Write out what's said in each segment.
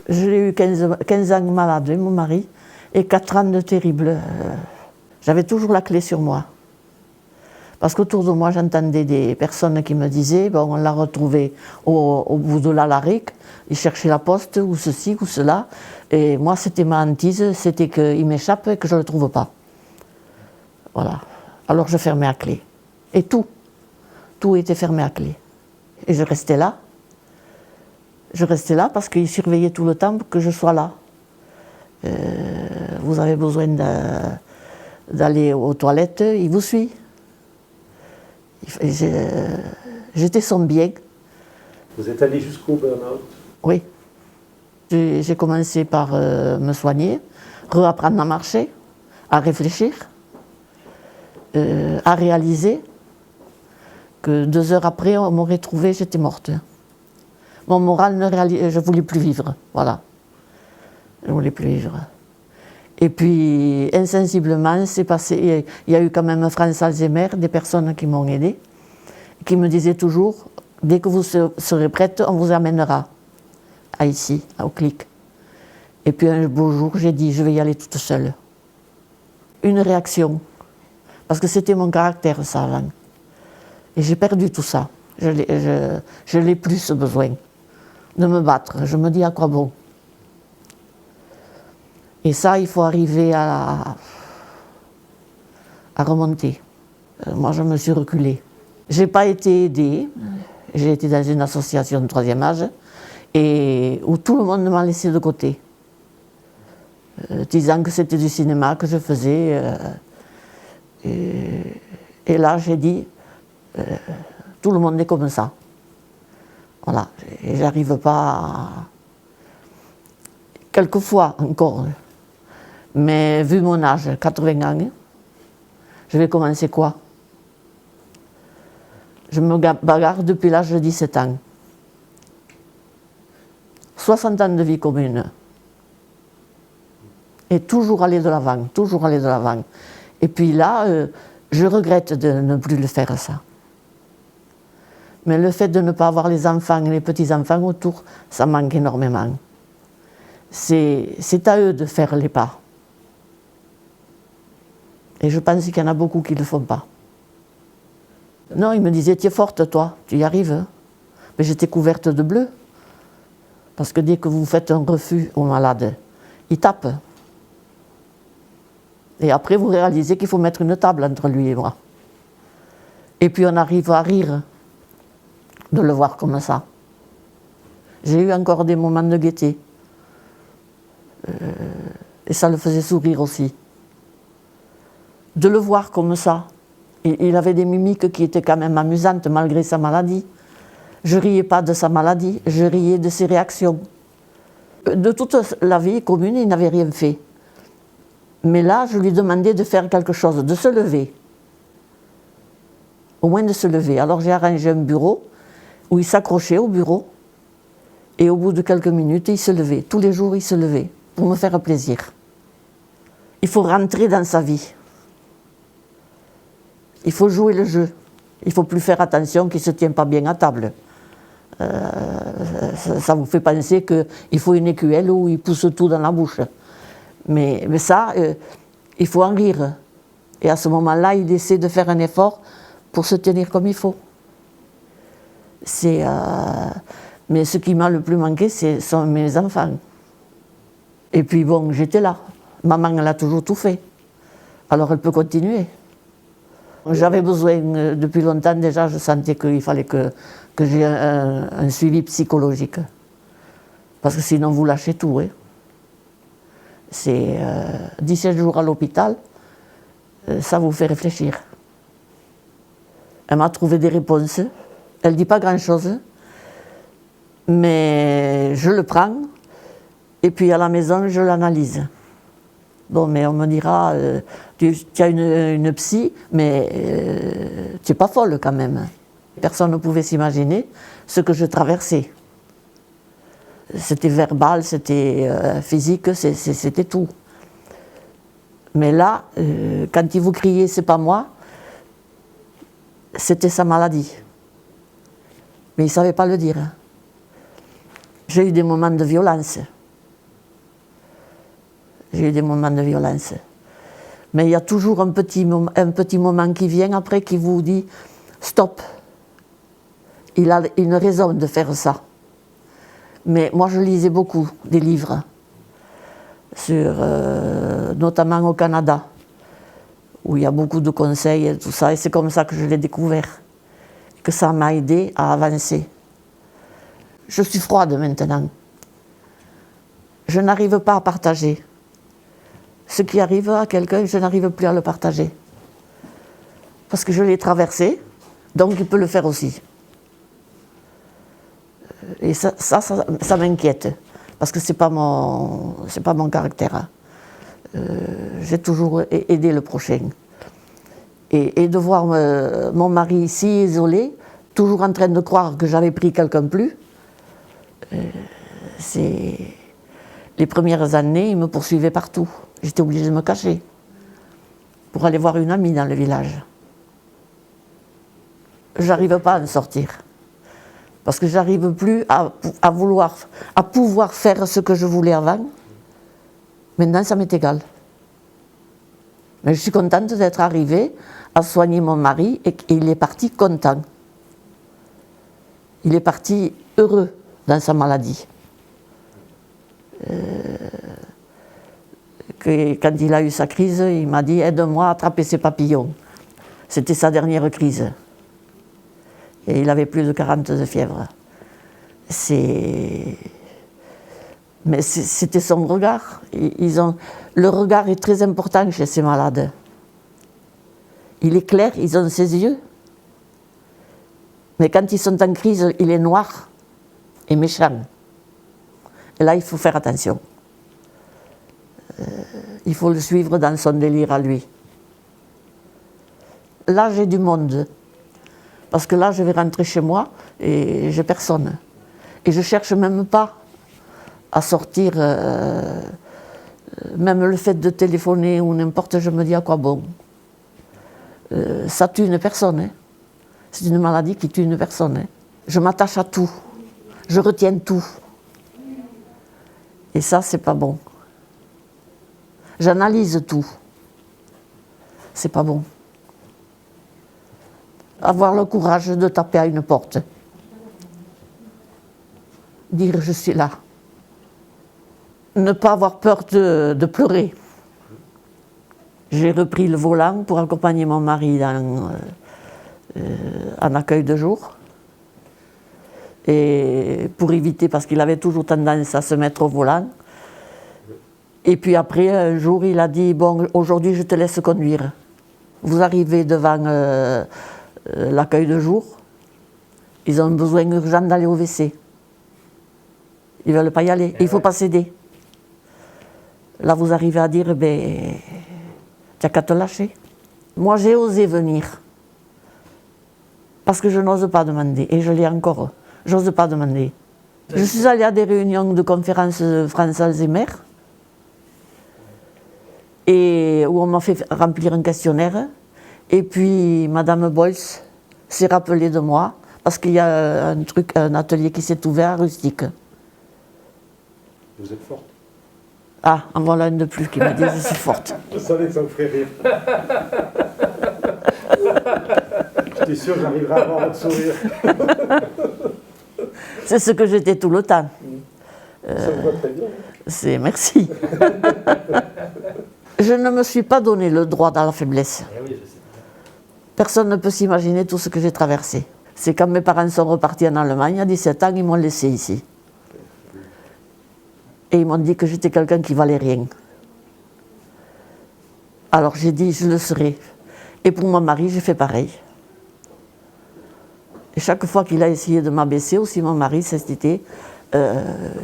Je l'ai eu 15 ans malade, mon mari, et 4 ans de terrible. J'avais toujours la clé sur moi. Parce qu'autour de moi, j'entendais des personnes qui me disaient bon, on l'a retrouvé au bout de l'Alaric, il cherchait la poste, ou ceci, ou cela. Et moi, c'était ma hantise, c'était qu'il m'échappe et que je ne le trouve pas. Voilà. Alors je fermais à clé. Et tout était fermé à clé. Et je restais là. Je restais là parce qu'il surveillait tout le temps pour que je sois là. Vous avez besoin d'aller aux toilettes, il vous suit. J'étais son bien. Vous êtes allé jusqu'au burn-out? Oui. J'ai commencé par me soigner, réapprendre à marcher, à réfléchir, à réaliser que 2 heures après, on m'aurait trouvé, j'étais morte. Mon moral je ne voulais plus vivre, voilà. Je ne voulais plus vivre. Et puis, insensiblement, c'est passé. Il y a eu quand même France Alzheimer, des personnes qui m'ont aidée, qui me disaient toujours, dès que vous serez prête, on vous amènera à ici, au Clic. Et puis un beau jour, j'ai dit, je vais y aller toute seule. Une réaction, parce que c'était mon caractère, ça, avant. Et j'ai perdu tout ça. Je n'ai plus ce besoin de me battre. Je me dis, à quoi bon? Et ça, il faut arriver à remonter. Moi, je me suis reculée. Je n'ai pas été aidée. J'ai été dans une association de 3e âge et où tout le monde m'a laissé de côté. Disant que c'était du cinéma que je faisais. Et là, j'ai dit, tout le monde est comme ça. Voilà. Et j'arrive pas à... Quelquefois encore. Mais vu mon âge, 80 ans, je vais commencer quoi? Je me bagarre depuis l'âge de 17 ans. 60 ans de vie commune. Et toujours aller de l'avant, toujours aller de l'avant. Et puis là, je regrette de ne plus le faire, ça. Mais le fait de ne pas avoir les enfants et les petits-enfants autour, ça manque énormément. C'est à eux de faire les pas. Et je pense qu'il y en a beaucoup qui ne le font pas. Non, ils me disaient, tu es forte toi, tu y arrives. Mais j'étais couverte de bleu. Parce que dès que vous faites un refus aux malades, ils tapent. Et après, vous réalisez qu'il faut mettre une table entre lui et moi. Et puis on arrive à rire de le voir comme ça. J'ai eu encore des moments de gaieté. Et ça le faisait sourire aussi. De le voir comme ça. Il avait des mimiques qui étaient quand même amusantes malgré sa maladie. Je ne riais pas de sa maladie, je riais de ses réactions. De toute la vie commune, il n'avait rien fait. Mais là, je lui demandais de faire quelque chose, de se lever. Au moins de se lever. Alors j'ai arrangé un bureau où il s'accrochait au bureau. Et au bout de quelques minutes, il se levait. Tous les jours, il se levait pour me faire plaisir. Il faut rentrer dans sa vie. Il faut jouer le jeu. Il ne faut plus faire attention qu'il ne se tient pas bien à table. Ça vous fait penser qu'il faut une écuelle où il pousse tout dans la bouche. Mais ça, il faut en rire. Et à ce moment-là, il essaie de faire un effort pour se tenir comme il faut. Mais ce qui m'a le plus manqué, sont mes enfants. Et puis bon, j'étais là. Maman, elle a toujours tout fait. Alors elle peut continuer. J'avais besoin, depuis longtemps déjà, je sentais qu'il fallait que j'ai un suivi psychologique. Parce que sinon vous lâchez tout. Hein. C'est 17 jours à l'hôpital, ça vous fait réfléchir. Elle m'a trouvé des réponses. Elle ne dit pas grand-chose, mais je le prends et puis à la maison, je l'analyse. Bon, mais on me dira, tu as une psy, mais tu n'es pas folle quand même. Personne ne pouvait s'imaginer ce que je traversais. C'était verbal, c'était physique, c'était tout. Mais là, quand il vous criait, c'est pas moi, c'était sa maladie. Mais il ne savait pas le dire. J'ai eu des moments de violence. J'ai eu des moments de violence. Mais il y a toujours un petit moment qui vient après qui vous dit « stop ». Il a une raison de faire ça. Mais moi, je lisais beaucoup des livres, notamment au Canada, où il y a beaucoup de conseils et tout ça. Et c'est comme ça que je l'ai découvert, que ça m'a aidé à avancer. Je suis froide maintenant. Je n'arrive pas à partager. Ce qui arrive à quelqu'un, je n'arrive plus à le partager. Parce que je l'ai traversé, donc il peut le faire aussi. Et ça m'inquiète, parce que c'est pas mon caractère. J'ai toujours aidé le prochain. Et de voir mon mari si isolé, toujours en train de croire que j'avais pris quelqu'un de plus, les premières années, il me poursuivait partout. J'étais obligée de me cacher pour aller voir une amie dans le village. J'arrive pas à en sortir. Parce que j'arrive plus à pouvoir faire ce que je voulais avant. Maintenant, ça m'est égal. Mais je suis contente d'être arrivée à soigner mon mari et il est parti content. Il est parti heureux dans sa maladie. Quand il a eu sa crise, il m'a dit « aide-moi à attraper ces papillons ». C'était sa crise. Et il avait plus de 40 de fièvre. Mais c'était son regard. Le regard est très important chez ces malades. Il est clair, ils ont ses yeux. Mais quand ils sont en crise, il est noir et méchant. Et là, il faut faire attention. Il faut le suivre dans son délire à lui. Là, j'ai du monde. Parce que là, je vais rentrer chez moi et j'ai personne. Et je ne cherche même pas à sortir. Même le fait de téléphoner ou n'importe, je me dis à quoi bon. Ça tue une personne. Hein. C'est une maladie qui tue une personne. Hein. Je m'attache à tout. Je retiens tout. Et ça, c'est pas bon. J'analyse tout. C'est pas bon. Avoir le courage de taper à une porte. Dire je suis là. Ne pas avoir peur de pleurer. J'ai repris le volant pour accompagner mon mari en accueil de jour. Et pour éviter, parce qu'il avait toujours tendance à se mettre au volant. Et puis après, un jour, il a dit « Bon, aujourd'hui, je te laisse conduire. Vous arrivez devant l'accueil de jour. Ils ont besoin urgent d'aller au WC. Ils ne veulent pas y aller. Il ne faut pas céder. » Là, vous arrivez à dire « Ben, tu n'as qu'à te lâcher. » Moi, j'ai osé venir. Parce que je n'ose pas demander. Et je l'ai encore. J'ose pas demander. Je suis allée à des réunions de conférences France Alzheimer. Et où on m'a fait remplir un questionnaire. Et puis, Madame Boyles s'est rappelée de moi, parce qu'il y a un atelier qui s'est ouvert à Rustique. Vous êtes forte. Ah, en voilà un de plus qui m'a dit je suis forte. Je savais que ça me ferait rire. J'étais sûr que j'arriverais à avoir votre sourire. C'est ce que j'étais tout le temps. Ça me va très bien. Merci. Je ne me suis pas donné le droit dans la faiblesse. Personne ne peut s'imaginer tout ce que j'ai traversé. C'est quand mes parents sont repartis en Allemagne à 17 ans, ils m'ont laissé ici. Et ils m'ont dit que j'étais quelqu'un qui valait rien. Alors j'ai dit, je le serai. Et pour mon mari, j'ai fait pareil. Et chaque fois qu'il a essayé de m'abaisser, aussi mon mari, c'était,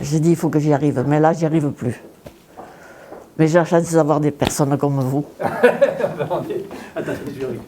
j'ai dit, il faut que j'y arrive. Mais là, j'y arrive plus. Mais j'ai la chance d'avoir des personnes comme vous. Attends, je vais